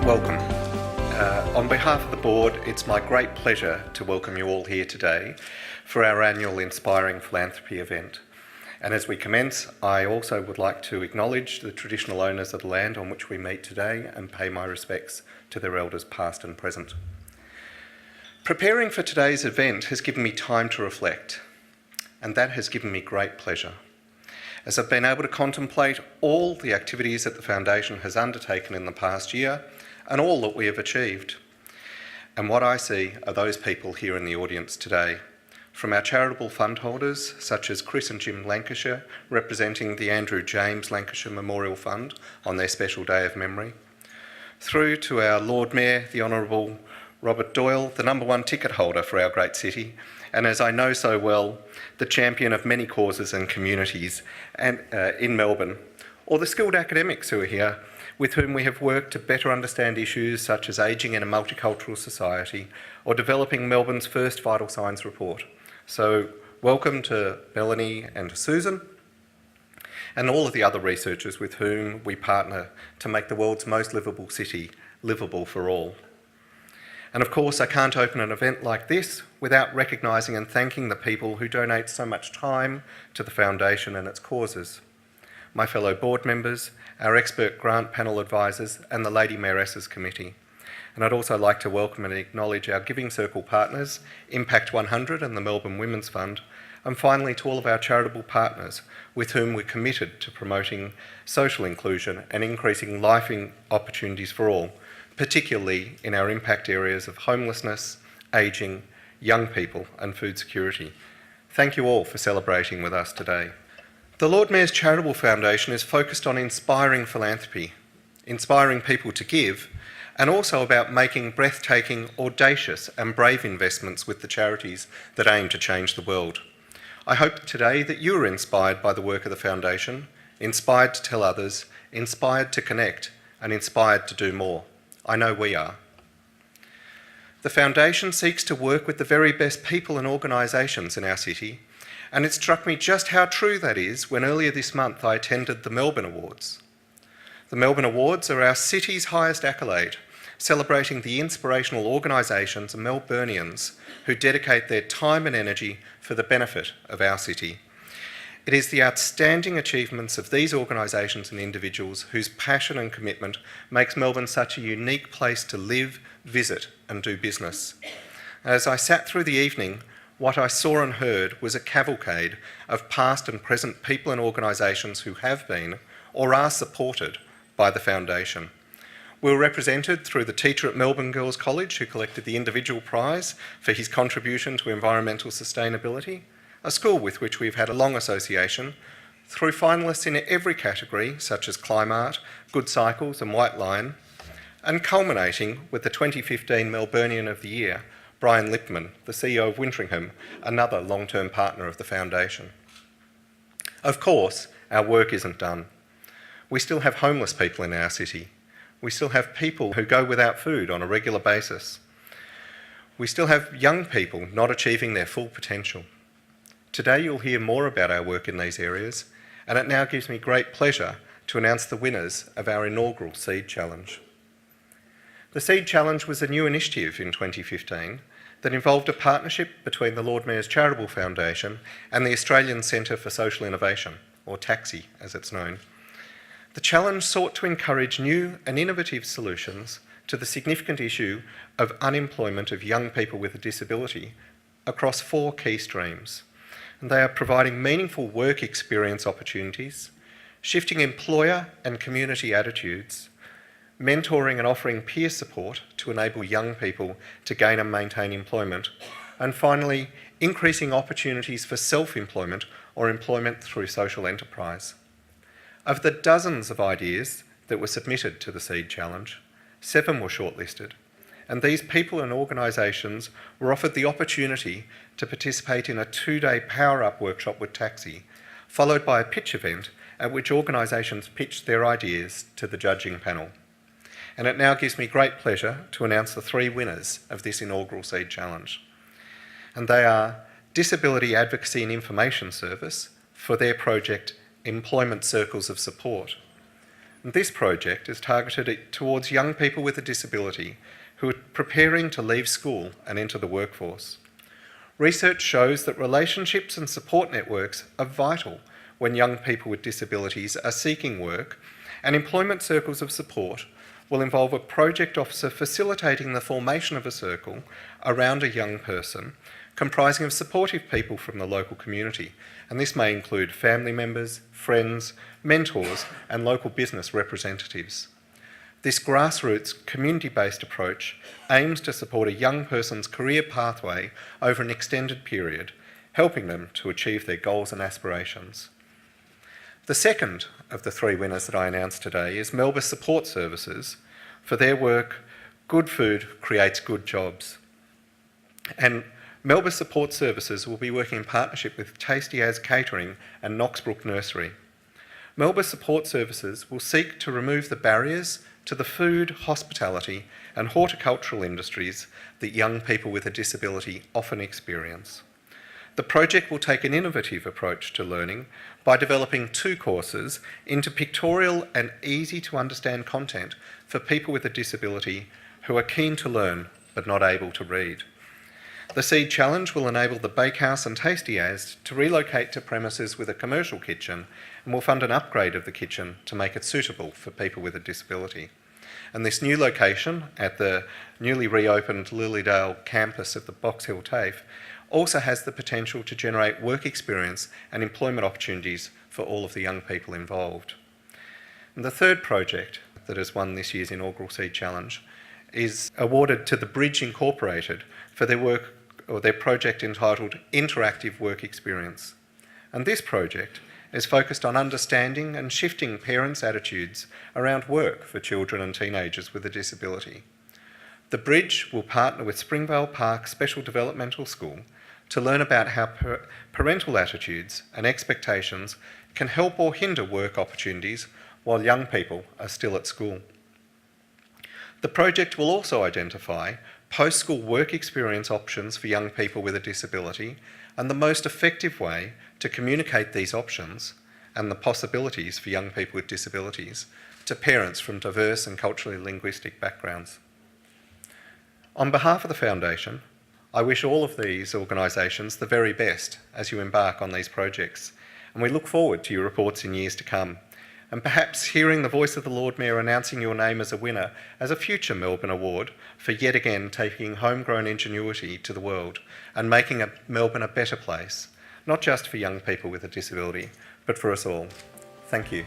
Welcome. On behalf of the board, it's my great pleasure to welcome you all here today for our annual Inspiring Philanthropy event. And as we commence, I also would like to acknowledge the traditional owners of the land on which we meet today and pay my respects to their elders past and present. Preparing for today's event has given me time to reflect, and that has given me great pleasure, as I've been able to contemplate all the activities that the Foundation has undertaken in the past year and all that we have achieved. And what I see are those people here in the audience today, from our charitable fund holders such as Chris and Jim Lancashire, representing the Andrew James Lancashire Memorial Fund on their special day of memory, through to our Lord Mayor, the Honourable Robert Doyle, the #1 ticket holder for our great city, and as I know so well, the champion of many causes and communities and, in Melbourne, or the skilled academics who are here, with whom we have worked to better understand issues such as ageing in a multicultural society or developing Melbourne's first vital signs report. So welcome to Melanie and to Susan and all of the other researchers with whom we partner to make the world's most livable city livable for all. And of course, I can't open an event like this without recognising and thanking the people who donate so much time to the Foundation and its causes. My fellow board members, our expert grant panel advisors and the Lady Mayoresses Committee. And I'd also like to welcome and acknowledge our Giving Circle partners, Impact 100 and the Melbourne Women's Fund, and finally to all of our charitable partners with whom we're committed to promoting social inclusion and increasing life opportunities for all, particularly in our impact areas of homelessness, ageing, young people and food security. Thank you all for celebrating with us today. The Lord Mayor's Charitable Foundation is focused on inspiring philanthropy, inspiring people to give, and also about making breathtaking, audacious and brave investments with the charities that aim to change the world. I hope today that you are inspired by the work of the Foundation, inspired to tell others, inspired to connect, and inspired to do more. I know we are. The Foundation seeks to work with the very best people and organisations in our city, and it struck me just how true that is when earlier this month I attended the Melbourne Awards. The Melbourne Awards are our city's highest accolade, celebrating the inspirational organisations and Melburnians who dedicate their time and energy for the benefit of our city. It is the outstanding achievements of these organisations and individuals whose passion and commitment makes Melbourne such a unique place to live, visit and do business. As I sat through the evening, what I saw and heard was a cavalcade of past and present people and organisations who have been or are supported by the Foundation. We were represented through the teacher at Melbourne Girls College who collected the individual prize for his contribution to environmental sustainability, a school with which we've had a long association, through finalists in every category such as Climart, Good Cycles and White Line, and culminating with the 2015 Melburnian of the Year, Brian Lipman, the CEO of Wintringham, another long-term partner of the Foundation. Of course, our work isn't done. We still have homeless people in our city. We still have people who go without food on a regular basis. We still have young people not achieving their full potential. Today you'll hear more about our work in these areas, and it now gives me great pleasure to announce the winners of our inaugural Seed Challenge. The Seed Challenge was a new initiative in 2015 that involved a partnership between the Lord Mayor's Charitable Foundation and the Australian Centre for Social Innovation, or TAXI as it's known. The challenge sought to encourage new and innovative solutions to the significant issue of unemployment of young people with a disability across 4 key streams. And they are providing meaningful work experience opportunities, shifting employer and community attitudes, mentoring and offering peer support to enable young people to gain and maintain employment, and finally, increasing opportunities for self-employment or employment through social enterprise. Of the dozens of ideas that were submitted to the Seed Challenge, 7 were shortlisted, and these people and organisations were offered the opportunity to participate in a 2-day power-up workshop with TAXI, followed by a pitch event at which organisations pitched their ideas to the judging panel. And it now gives me great pleasure to announce the 3 winners of this inaugural Seed Challenge. And they are Disability Advocacy and Information Service for their project Employment Circles of Support, And this project is targeted towards young people with a disability who are preparing to leave school and enter the workforce. Research shows that relationships and support networks are vital when young people with disabilities are seeking work, and employment circles of support will involve a project officer facilitating the formation of a circle around a young person comprising of supportive people from the local community, and this may include family members, friends, mentors and local business representatives. This grassroots, community-based approach aims to support a young person's career pathway over an extended period, helping them to achieve their goals and aspirations. The second of the three winners that I announced today is Melba Support Services for their work, Good Food Creates Good Jobs. And Melba Support Services will be working in partnership with Tasty As Catering and Knoxbrook Nursery. Melba Support Services will seek to remove the barriers to the food, hospitality and horticultural industries that young people with a disability often experience. The project will take an innovative approach to learning by developing 2 courses into pictorial and easy to understand content for people with a disability who are keen to learn but not able to read. The Seed Challenge will enable the Bakehouse and Tasty As to relocate to premises with a commercial kitchen and will fund an upgrade of the kitchen to make it suitable for people with a disability. And this new location at the newly reopened Lilydale campus of the Box Hill TAFE also has the potential to generate work experience and employment opportunities for all of the young people involved. And the third project that has won this year's inaugural Seed Challenge is awarded to the Bridge Incorporated for their work or their project entitled Interactive Work Experience. And this project is focused on understanding and shifting parents' attitudes around work for children and teenagers with a disability. The Bridge will partner with Springvale Park Special Developmental School to learn about how parental attitudes and expectations can help or hinder work opportunities while young people are still at school. The project will also identify post-school work experience options for young people with a disability and the most effective way to communicate these options and the possibilities for young people with disabilities to parents from diverse and culturally linguistic backgrounds. On behalf of the Foundation, I wish all of these organisations the very best as you embark on these projects, and we look forward to your reports in years to come, and perhaps hearing the voice of the Lord Mayor announcing your name as a winner as a future Melbourne Award for yet again taking homegrown ingenuity to the world and making Melbourne a better place, not just for young people with a disability, but for us all. Thank you.